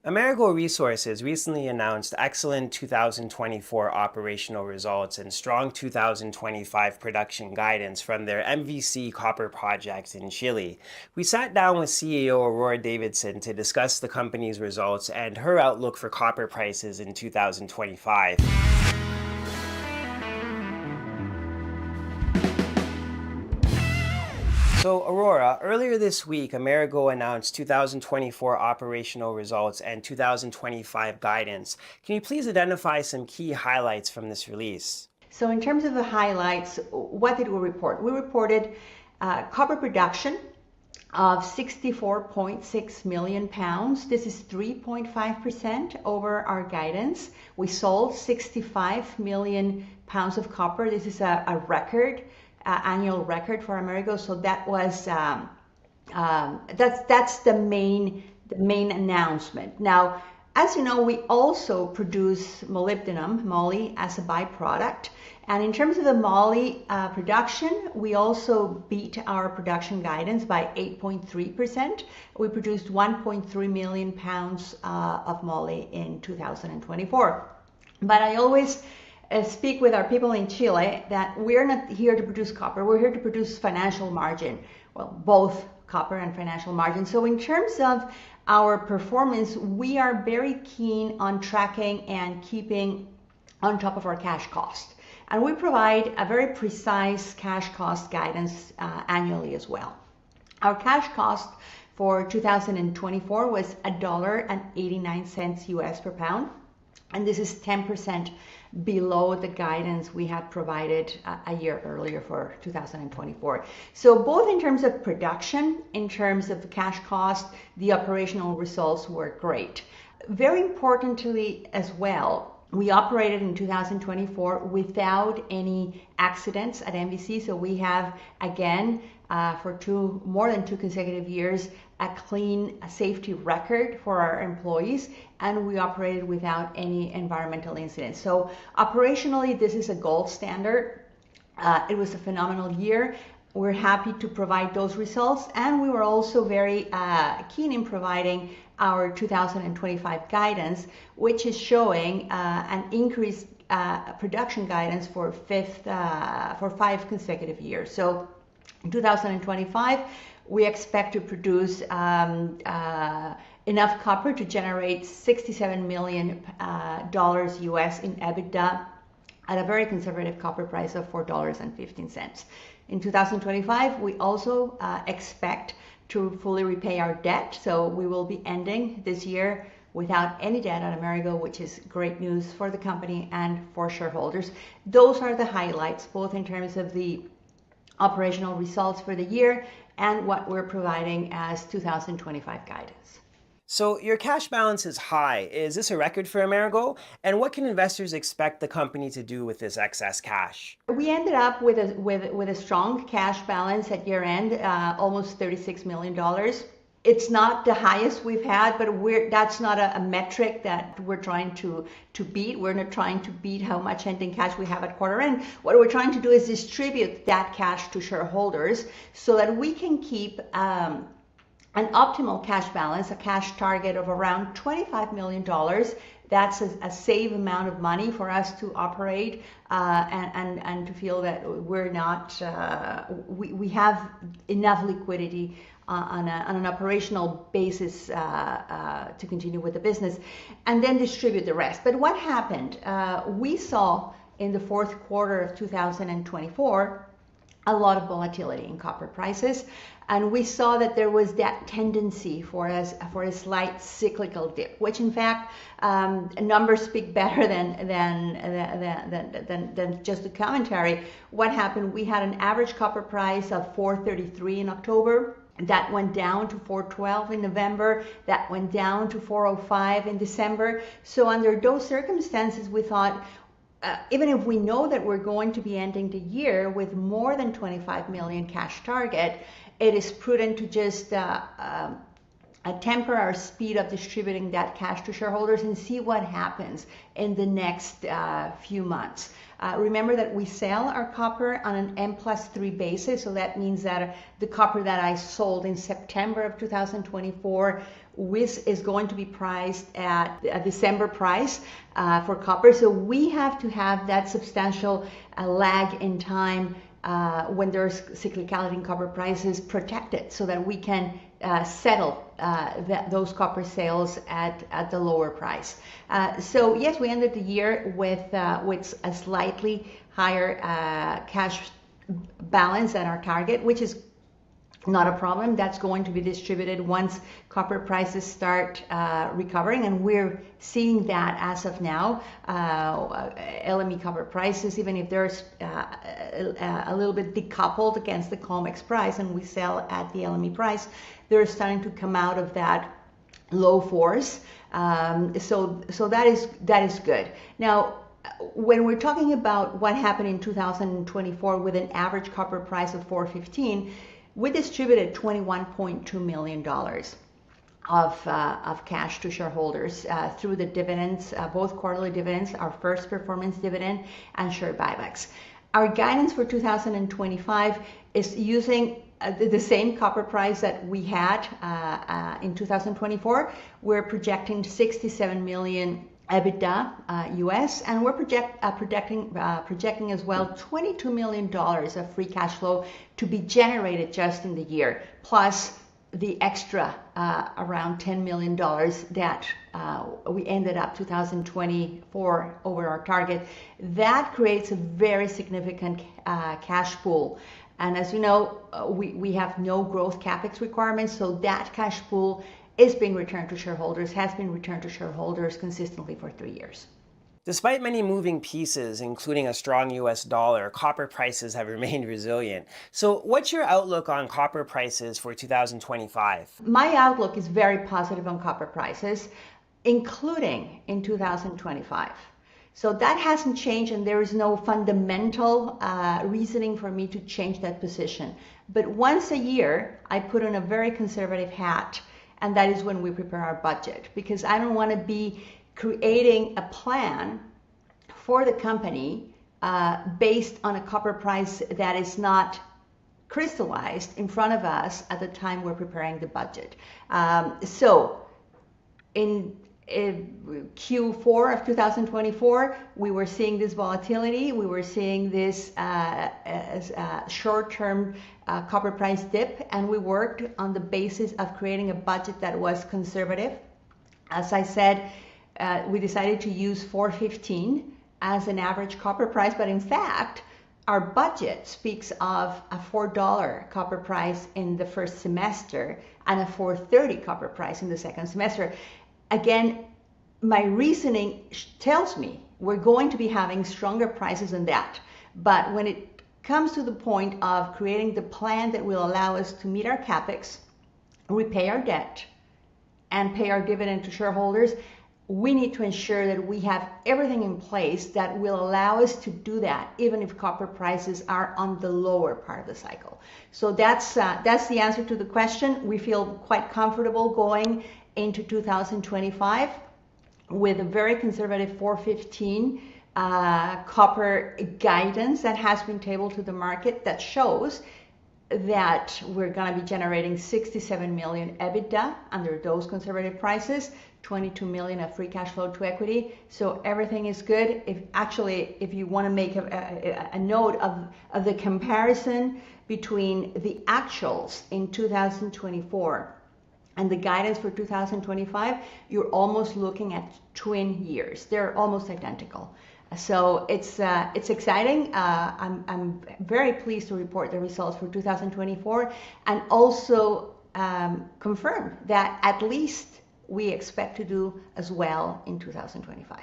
Amerigo Resources recently announced excellent 2024 operational results and strong 2025 production guidance from their MVC copper project in Chile. We sat down with CEO Aurora Davidson to discuss the company's results and her outlook for copper prices in 2025. So, Aurora, earlier this week, Amerigo announced 2024 operational results and 2025 guidance. Can you please identify some key highlights from this release? So in terms of the highlights, what did we report? We reported copper production of 64.6 million pounds. This is 3.5% over our guidance. We sold 65 million pounds of copper. This is a record, annual record for Amerigo. So that was that's the main announcement. Now, as you know, we also produce molybdenum, moly, as a byproduct. And in terms of the moly production, we also beat our production guidance by 8.3%. We produced 1.3 million pounds of moly in 2024. But I always speak with our people in Chile that we're not here to produce copper, we're here to produce financial margin. Well, both copper and financial margin. So in terms of our performance, we are very keen on tracking and keeping on top of our cash cost. And we provide a very precise cash cost guidance annually as well. Our cash cost for 2024 was $1.89 US per pound. And this is 10% below the guidance we had provided a year earlier for 2024. So both in terms of production, in terms of the cash cost, the operational results were great. Very importantly as well, we operated in 2024 without any accidents at MVC. So we have, again, for more than two consecutive years, a clean safety record for our employees, and we operated without any environmental incidents. So operationally, this is a gold standard. It was a phenomenal year. We're happy to provide those results, and we were also very keen in providing our 2025 guidance, which is showing an increased production guidance for 5 consecutive years. So in 2025, we expect to produce enough copper to generate $67 million US in EBITDA at a very conservative copper price of $4.15. In 2025, we also expect to fully repay our debt. So we will be ending this year without any debt at Amerigo, which is great news for the company and for shareholders. Those are the highlights, both in terms of the operational results for the year and what we're providing as 2025 guidance. So your cash balance is high. Is this a record for Amerigo? And what can investors expect the company to do with this excess cash? We ended up with a strong cash balance at year end, almost $36 million. It's not the highest we've had, but that's not a metric that we're trying to beat. We're not trying to beat how much ending cash we have at quarter end. What we're trying to do is distribute that cash to shareholders so that we can keep an optimal cash balance, a cash target of around $25 million. That's a safe amount of money for us to operate and to feel that we're not, we have enough liquidity on an operational basis to continue with the business, and then distribute the rest. But what happened? We saw in the fourth quarter of 2024 a lot of volatility in copper prices, and we saw that there was that tendency for a slight cyclical dip, which in fact numbers speak better than just the commentary. What happened? We had an average copper price of $4.33 in October. That went down to $4.12 in November. That went down to $4.05 in December. So under those circumstances, we thought, even if we know that we're going to be ending the year with more than 25 million cash target, it is prudent to just temper our speed of distributing that cash to shareholders and see what happens in the next few months. Remember that we sell our copper on an M+3 basis, so that means that the copper that I sold in September of 2024 is going to be priced at a December price for copper. So we have to have that substantial lag in time when there's cyclicality in copper prices protected, so that we can settle those copper sales at the lower price. So yes, we ended the year with a slightly higher cash balance than our target, which is not a problem. That's going to be distributed once copper prices start recovering, and we're seeing that as of now. LME copper prices, even if they're a little bit decoupled against the COMEX price, and we sell at the LME price, they're starting to come out of that low fours. So that is good. Now, when we're talking about what happened in 2024 with an average copper price of $4.15, we distributed $21.2 million of cash to shareholders through the dividends, both quarterly dividends, our first performance dividend, and share buybacks. Our guidance for 2025 is using the same copper price that we had in 2024. We're projecting 67 million EBITDA US, and we're projecting as well $22 million of free cash flow to be generated just in the year, plus the extra around $10 million that we ended up 2024 over our target. That creates a very significant cash pool. And as you know, we have no growth capex requirements, so that cash pool is being returned to shareholders, has been returned to shareholders consistently for 3 years. Despite many moving pieces, including a strong US dollar, copper prices have remained resilient. So what's your outlook on copper prices for 2025? My outlook is very positive on copper prices, including in 2025. So that hasn't changed, and there is no fundamental reasoning for me to change that position. But once a year, I put on a very conservative hat, and that is when we prepare our budget, because I don't want to be creating a plan for the company based on a copper price that is not crystallized in front of us at the time we're preparing the budget. So in Q4 of 2024, we were seeing this volatility. We were seeing this short-term copper price dip, and we worked on the basis of creating a budget that was conservative. As I said, we decided to use $4.15 as an average copper price, but in fact, our budget speaks of a $4 copper price in the first semester and a $4.30 copper price in the second semester. Again, my reasoning tells me we're going to be having stronger prices than that. But when it comes to the point of creating the plan that will allow us to meet our capex, repay our debt, and pay our dividend to shareholders, we need to ensure that we have everything in place that will allow us to do that, even if copper prices are on the lower part of the cycle. So that's the answer to the question. We feel quite comfortable going into 2025 with a very conservative $4.15 copper guidance that has been tabled to the market that shows that we're going to be generating 67 million EBITDA under those conservative prices, 22 million of free cash flow to equity. So everything is good. If you want to make a note of the comparison between the actuals in 2024 and the guidance for 2025, you're almost looking at twin years. They're almost identical. So it's exciting. I'm very pleased to report the results for 2024 and also confirm that at least we expect to do as well in 2025.